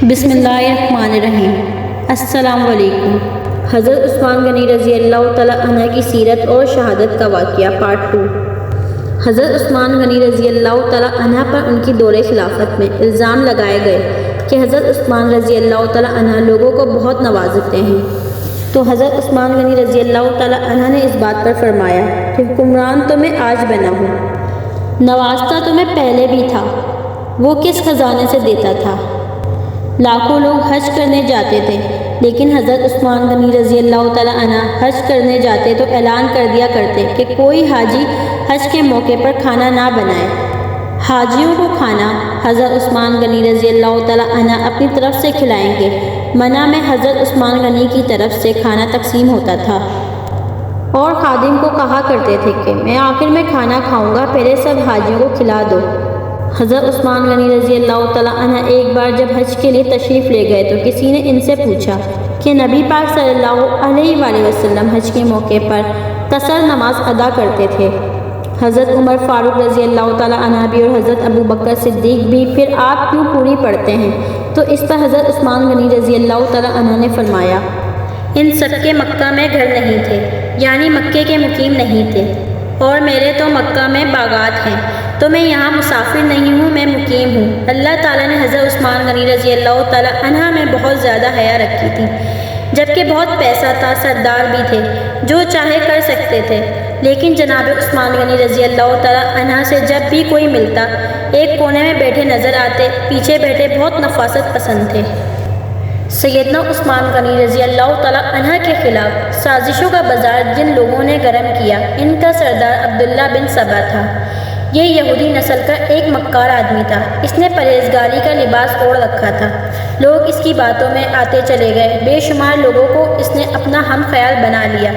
بسم اللہ الرحمن الرحیم۔ السلام علیکم۔ حضرت عثمان غنی رضی اللہ تعالیٰ عنہ کی سیرت اور شہادت کا واقعہ پارٹ 2۔ حضرت عثمان غنی رضی اللہ تعالیٰ عنہ پر ان کی دور خلافت میں الزام لگائے گئے کہ حضرت عثمان رضی اللہ تعالیٰ عنہ لوگوں کو بہت نوازتے ہیں، تو حضرت عثمان غنی رضی اللہ تعالیٰ عنہ نے اس بات پر فرمایا کہ حکمران تو میں آج بنا ہوں، نوازتا تو میں پہلے بھی تھا۔ وہ کس خزانے سے دیتا تھا؟ لاکھوں لوگ حج کرنے جاتے تھے، لیکن حضرت عثمان غنی رضی اللہ تعالیٰ عنہ حج کرنے جاتے تو اعلان کر دیا کرتے کہ کوئی حاجی حج کے موقع پر کھانا نہ بنائے۔ حاجیوں کو کھانا حضرت عثمان غنی رضی اللہ تعالیٰ عنہ اپنی طرف سے کھلائیں گے۔ منع میں حضرت عثمان غنی کی طرف سے کھانا تقسیم ہوتا تھا، اور خادم کو کہا کرتے تھے کہ میں آخر میں کھانا کھاؤں گا، پہلے سب حاجیوں کو کھلا دو۔ حضرت عثمان غنی رضی اللہ تعالیٰ عنہ ایک بار جب حج کے لیے تشریف لے گئے تو کسی نے ان سے پوچھا کہ نبی پاک صلی اللہ علیہ وآلہ وسلم حج کے موقع پر قصر نماز ادا کرتے تھے۔ حضرت عمر فاروق رضی اللہ تعالیٰ عنہ بھی اور حضرت ابو بکر صدیق بھی، پھر آپ کیوں پوری پڑھتے ہیں؟ تو اس پر حضرت عثمان غنی رضی اللہ تعالیٰ عنہ نے فرمایا، ان سب کے مکہ میں گھر نہیں تھے، یعنی مکے کے مقیم نہیں تھے، اور میرے تو مکہ میں باغات ہیں، تو میں یہاں مسافر نہیں ہوں، میں مقیم ہوں۔ اللہ تعالیٰ نے حضرت عثمان غنی رضی اللہ تعالیٰ عنہ میں بہت زیادہ حیا رکھی تھی، جبکہ بہت پیسہ تھا، سردار بھی تھے، جو چاہے کر سکتے تھے، لیکن جناب عثمان غنی رضی اللہ تعالیٰ عنہ سے جب بھی کوئی ملتا، ایک کونے میں بیٹھے نظر آتے، پیچھے بیٹھے بہت نفاست پسند تھے۔ سیدنا عثمان غنی رضی اللہ تعالیٰ عنہ کے خلاف سازشوں کا بازار جن لوگوں نے گرم کیا، ان کا سردار عبداللہ بن سبا تھا۔ یہ یہودی نسل کا ایک مکار آدمی تھا، اس نے پرہیزگاری کا لباس اوڑھ رکھا تھا۔ لوگ اس کی باتوں میں آتے چلے گئے، بے شمار لوگوں کو اس نے اپنا ہم خیال بنا لیا۔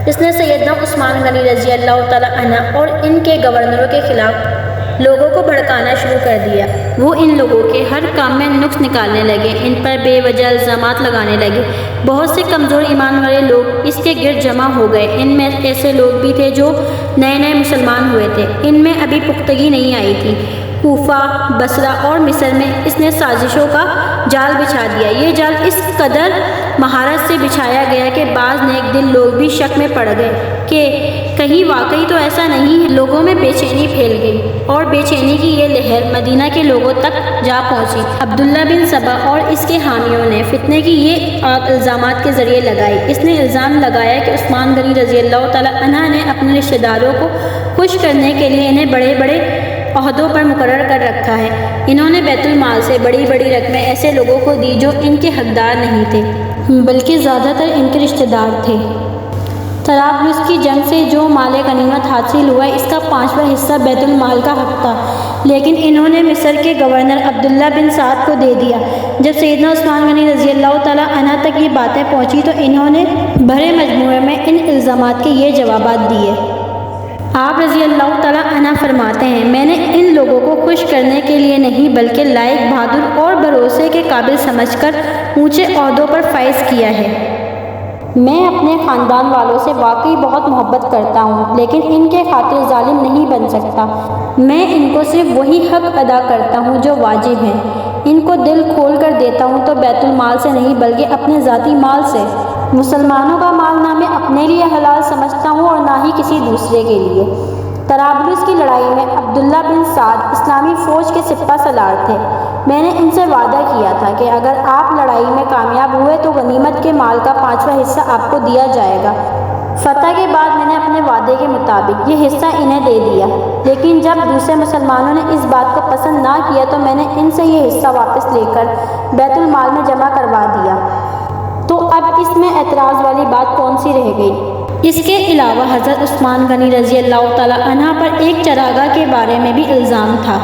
اس نے سیدنا عثمان غنی رضی اللہ تعالیٰ عنہ اور ان کے گورنروں کے خلاف لوگوں کو بھڑکانا شروع کر دیا۔ وہ ان لوگوں کے ہر کام میں نقص نکالنے لگے، ان پر بے وجہ الزامات لگانے لگے۔ بہت سے کمزور ایمان والے لوگ اس کے گرد جمع ہو گئے۔ ان میں ایسے لوگ بھی تھے جو نئے نئے مسلمان ہوئے تھے، ان میں ابھی پختگی نہیں آئی تھی۔ کوفہ، بصرہ اور مصر میں اس نے سازشوں کا جال بچھا دیا۔ یہ جال اس قدر مہارت سے بچھایا گیا کہ بعض نیک دل لوگ بھی شک میں پڑ گئے کہ کہیں واقعی تو ایسا نہیں ہے۔ لوگوں میں بے چینی پھیل گئی، اور بے چینی کی یہ لہر مدینہ کے لوگوں تک جا پہنچی۔ عبداللہ بن سبا اور اس کے حامیوں نے فتنے کی یہ آگ الزامات کے ذریعے لگائی۔ اس نے الزام لگایا کہ عثمان غنی رضی اللہ تعالیٰ عنہ نے اپنے رشتہ داروں کو خوش کرنے کے لیے انہیں بڑے بڑے عہدوں پر مقرر کر رکھا ہے۔ انہوں نے بیت المال سے بڑی بڑی رقمیں ایسے لوگوں کو دی جو ان کے حقدار نہیں تھے، بلکہ زیادہ تر ان کے رشتہ دار تھے۔ طرابلس کی جنگ سے جو مال غنیمت حاصل ہوا، اس کا 5واں حصہ بیت المال کا حق تھا، لیکن انہوں نے مصر کے گورنر عبداللہ بن سعد کو دے دیا۔ جب سیدنا عثمان غنی رضی اللہ تعالیٰ عنہ تک یہ باتیں پہنچی تو انہوں نے بھرے مجموعے میں ان الزامات کے یہ جوابات دیے۔ آپ رضی اللہ تعالیٰ عنہ فرماتے ہیں، میں نے ان لوگوں کو خوش کرنے کے لیے نہیں بلکہ لائق، بہادر اور بھروسے کے قابل سمجھ کر اونچے عہدوں پر فائز کیا ہے۔ میں اپنے خاندان والوں سے واقعی بہت محبت کرتا ہوں، لیکن ان کے خاطر ظالم نہیں بن سکتا۔ میں ان کو صرف وہی حق ادا کرتا ہوں جو واجب ہیں۔ ان کو دل کھول کر دیتا ہوں تو بیت المال سے نہیں بلکہ اپنے ذاتی مال سے۔ مسلمانوں کا مال نہ میں اپنے لیے حلال سمجھتا ہوں اور نہ ہی کسی دوسرے کے لیے۔ طرابلس کی لڑائی میں عبداللہ بن سعد اسلامی فوج کے سپہ سالار تھے۔ میں نے ان سے وعدہ کیا تھا کہ اگر آپ لڑائی میں کامیاب ہوئے تو غنیمت کے مال کا 5واں حصہ آپ کو دیا جائے گا۔ فتح کے بعد میں نے اپنے وعدے کے مطابق یہ حصہ انہیں دے دیا، لیکن جب دوسرے مسلمانوں نے اس بات کو پسند نہ کیا تو میں نے ان سے یہ حصہ واپس لے کر بیت المال میں جمع کروا دیا۔ تو اب اس میں اعتراض والی بات کون سی رہ گئی؟ اس کے علاوہ حضرت عثمان غنی رضی اللہ تعالیٰ عنہ پر ایک چراگاہ کے بارے میں بھی الزام تھا۔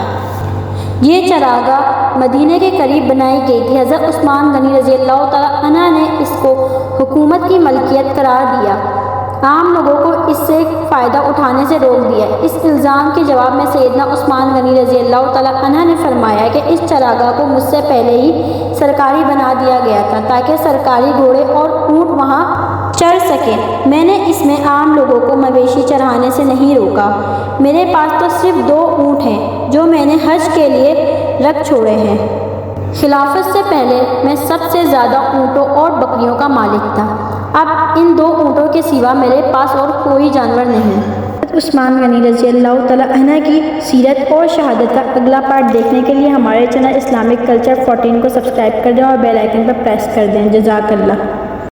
یہ چراگاہ مدینہ کے قریب بنائی گئی تھی۔ حضرت عثمان غنی رضی اللہ تعالیٰ عنہ نے اس کو حکومت کی ملکیت قرار دیا، عام لوگوں کو اس سے فائدہ اٹھانے سے روک دیا۔ اس الزام کے جواب میں سیدنا عثمان غنی رضی اللہ تعالیٰ عنہ نے فرمایا کہ اس چراگاہ کو مجھ سے پہلے ہی سرکاری بنا دیا گیا تھا تاکہ سرکاری گھوڑے اور اونٹ وہاں چر سکیں۔ میں نے اس میں عام لوگوں کو مویشی چرانے سے نہیں روکا۔ میرے پاس تو صرف 2 اونٹ ہیں جو میں نے حج کے لیے رکھ چھوڑے ہیں۔ خلافت سے پہلے میں سب سے زیادہ اونٹوں اور بکریوں کا مالک تھا، اب ان 2 اونٹوں کے سوا میرے پاس اور کوئی جانور نہیں۔ عثمان غنی رضی اللہ تعالیٰ عنہ کی سیرت اور شہادت کا اگلا پارٹ دیکھنے کے لیے ہمارے چینل اسلامک کلچر 14 کو سبسکرائب کر دیں اور بیل آئیکن پر پریس کر دیں۔ جزاک اللہ۔